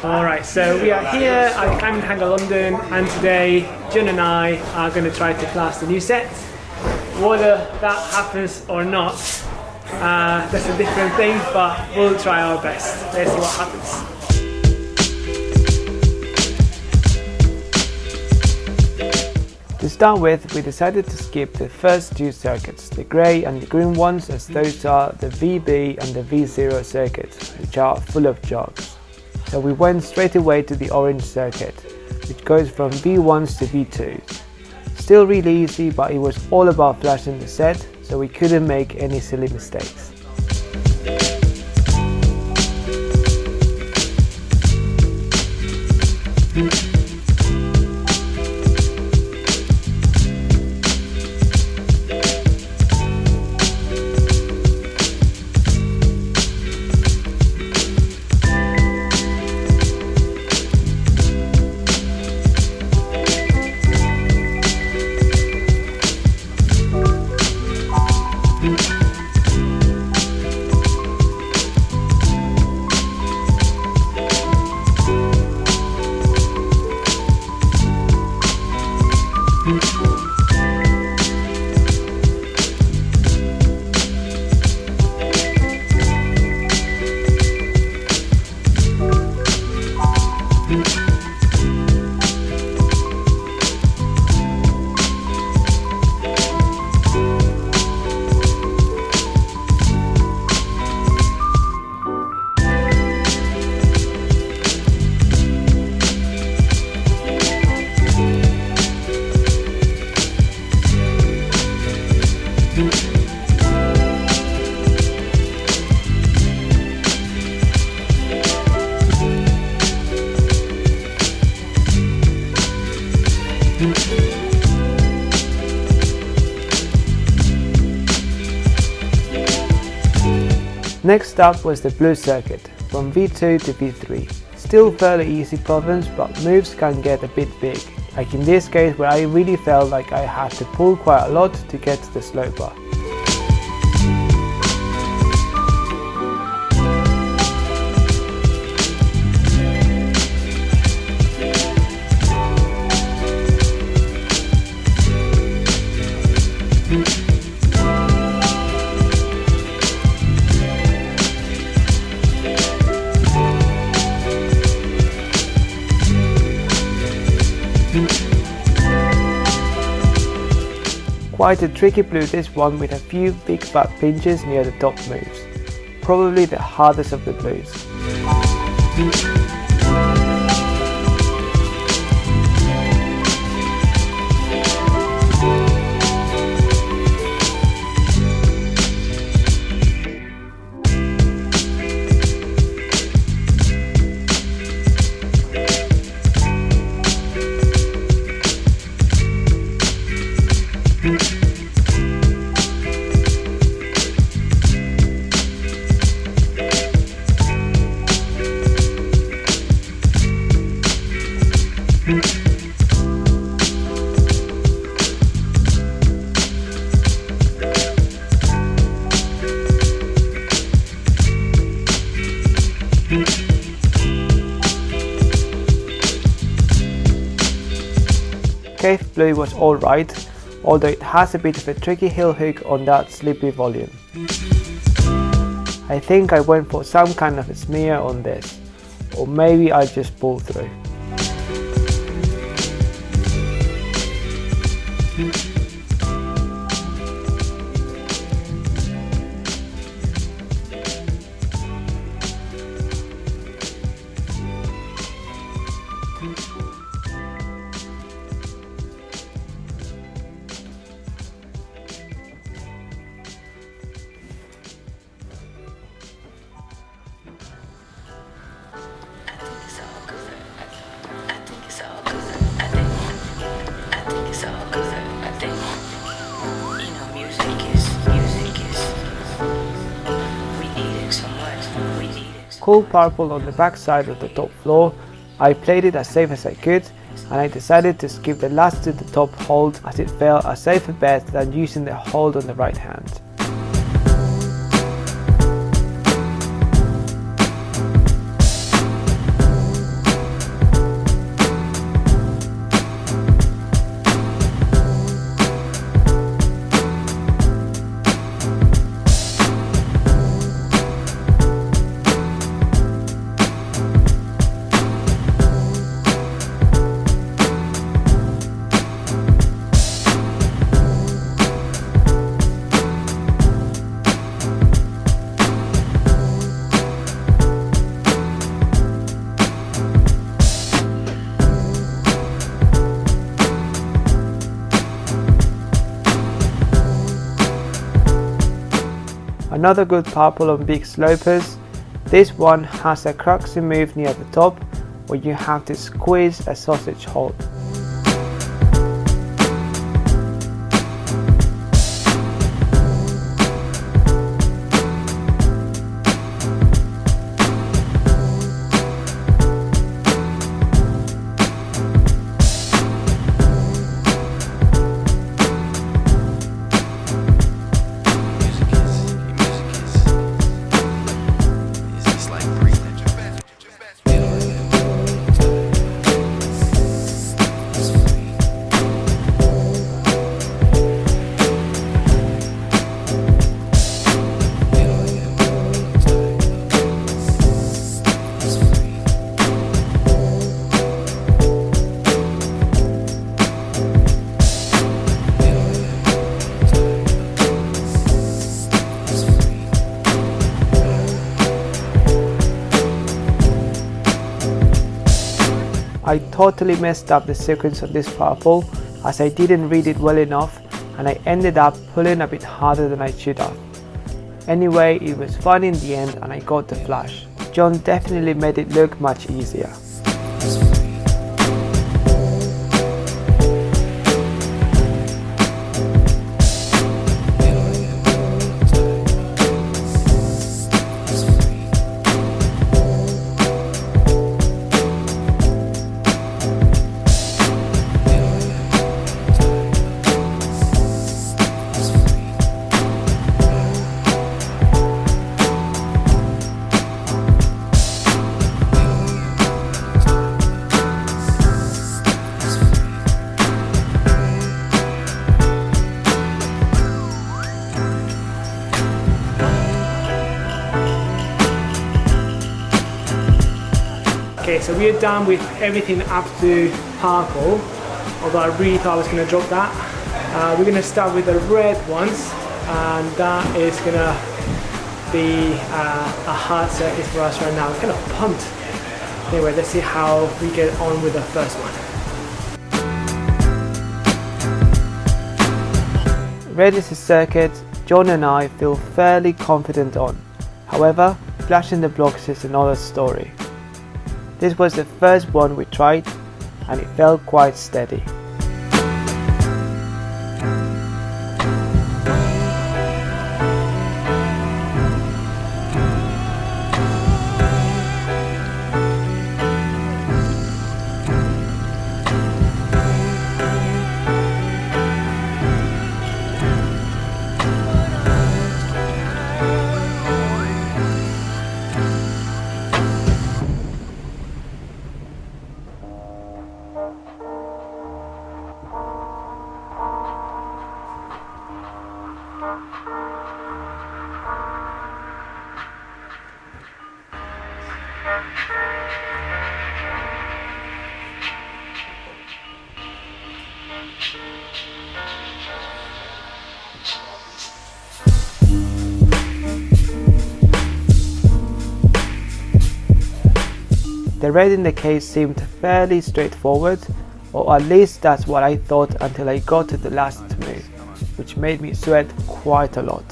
Alright, so we are here at Hangar London, and today Jun and I are going to try to class the new set. Whether that happens or not, that's a different thing, but we'll try our best. Let's see what happens. To start with, we decided to skip the first two circuits, the grey and the green ones, as those are the VB and the V0 circuits, which are full of jogs. So we went straight away to the orange circuit, which goes from V1s to V2s. Still really easy, but it was all about flashing the set, so we couldn't make any silly mistakes. Next up was the blue circuit, from V2 to V3. Still fairly easy problems, but moves can get a bit big, like in this case where I really felt like I had to pull quite a lot to get to the slow bar. Quite a tricky blue this one, with a few big fat pinches near the top moves. Probably the hardest of the blues. Cave blue was alright, although it has a bit of a tricky heel hook on that slippy volume. I think I went for some kind of a smear on this, or maybe I just pulled through. Cool purple on the back side of the top floor. I played it as safe as I could, and I decided to skip the last to the top hold, as it felt a safer bet than using the hold on the right hand. Another good purple on big slopers. This one has a cruxy move near the top where you have to squeeze a sausage hold. I totally messed up the sequence of this purple as I didn't read it well enough and I ended up pulling a bit harder than I should have. Anyway, it was fun in the end and I got the flash. John definitely made it look much easier. Okay, so we're done with everything up to purple, although I really thought I was going to drop that. We're going to start with the red ones, and that is going to be a hard circuit for us right now. I'm kind of pumped. Anyway, let's see how we get on with the first one. Red is a circuit John and I feel fairly confident on. However, flashing the blocks is another story. This was the first one we tried and it felt quite steady. The red in the case seemed fairly straightforward, or at least that's what I thought until I got to the last move, which made me sweat quite a lot.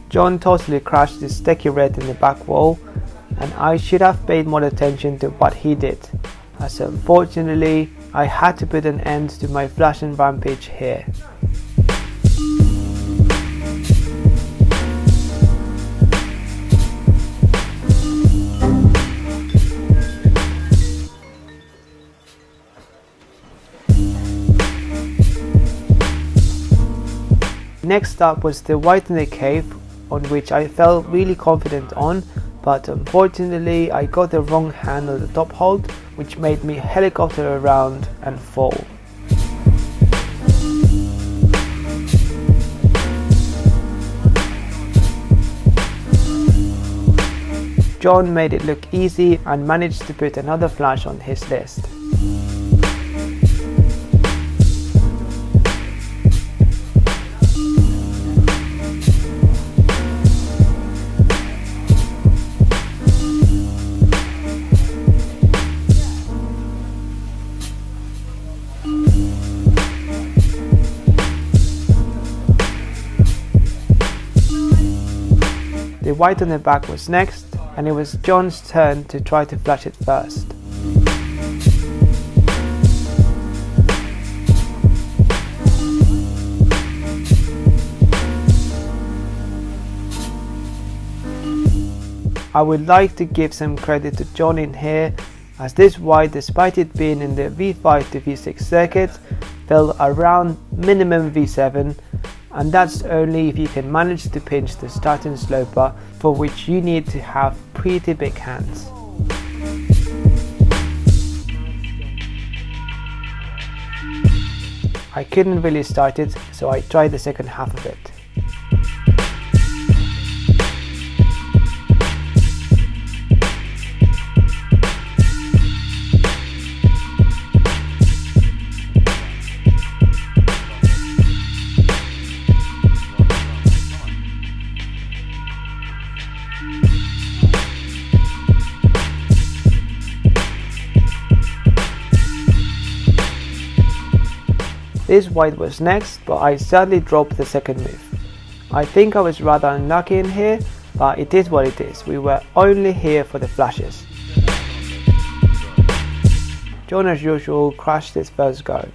John totally crashed the sticky red in the back wall, and I should have paid more attention to what he did, as unfortunately I had to put an end to my flashing rampage here. Next up was the white in the cave, on which I felt really confident on, but unfortunately I got the wrong hand on the top hold, which made me helicopter around and fall. John made it look easy and managed to put another flash on his list. The white on the back was next, and it was John's turn to try to flash it first. I would like to give some credit to John in here, as this white, despite it being in the V5 to V6 circuit, fell around minimum V7, and that's only if you can manage to pinch the starting sloper, for which you need to have pretty big hands. I couldn't really start it, so I tried the second half of it. This white was next, but I sadly dropped the second move. I think I was rather unlucky in here, but it is what it is. We were only here for the flashes. John, as usual, crashed his first go.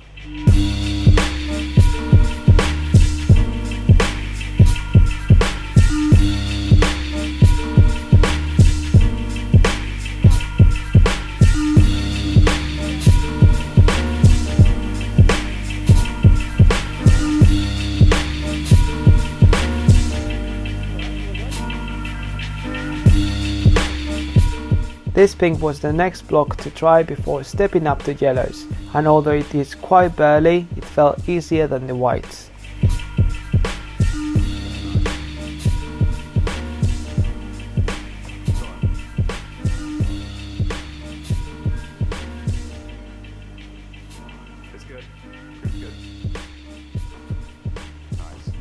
This pink was the next block to try before stepping up to yellows, and although it is quite barely, it felt easier than the whites. It's good. It's good. Nice.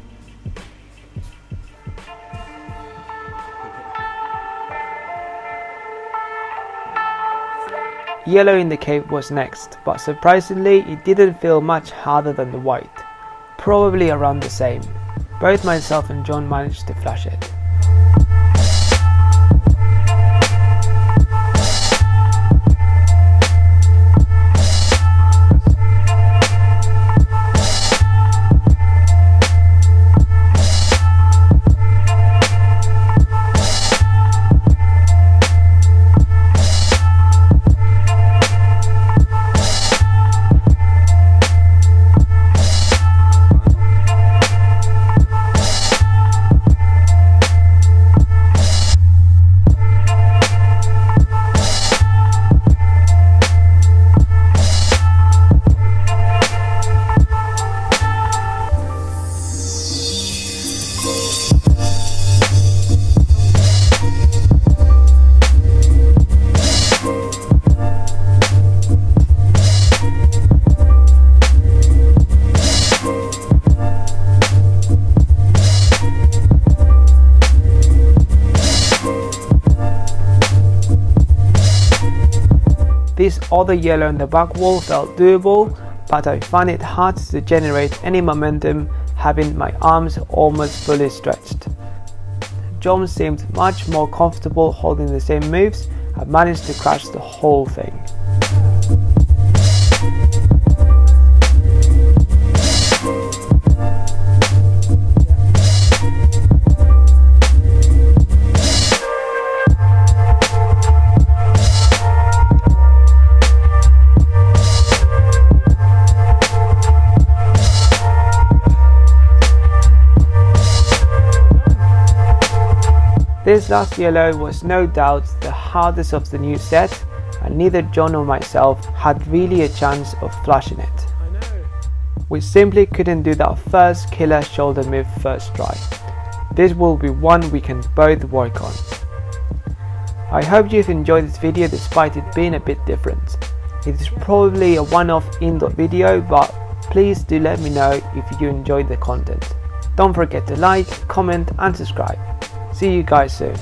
Yellow in the cave was next, but surprisingly it didn't feel much harder than the white, probably around the same. Both myself and John managed to flash it. This other yellow in the back wall felt doable, but I found it hard to generate any momentum having my arms almost fully stretched. John seemed much more comfortable holding the same moves and managed to crash the whole thing. This last yellow was no doubt the hardest of the new set, and neither John or myself had really a chance of flushing it. I know. We simply couldn't do that first killer shoulder move first try. This will be one we can both work on. I hope you've enjoyed this video despite it being a bit different. It is probably a one-off indoor video, but please do let me know if you enjoyed the content. Don't forget to like, comment and subscribe. See you guys soon.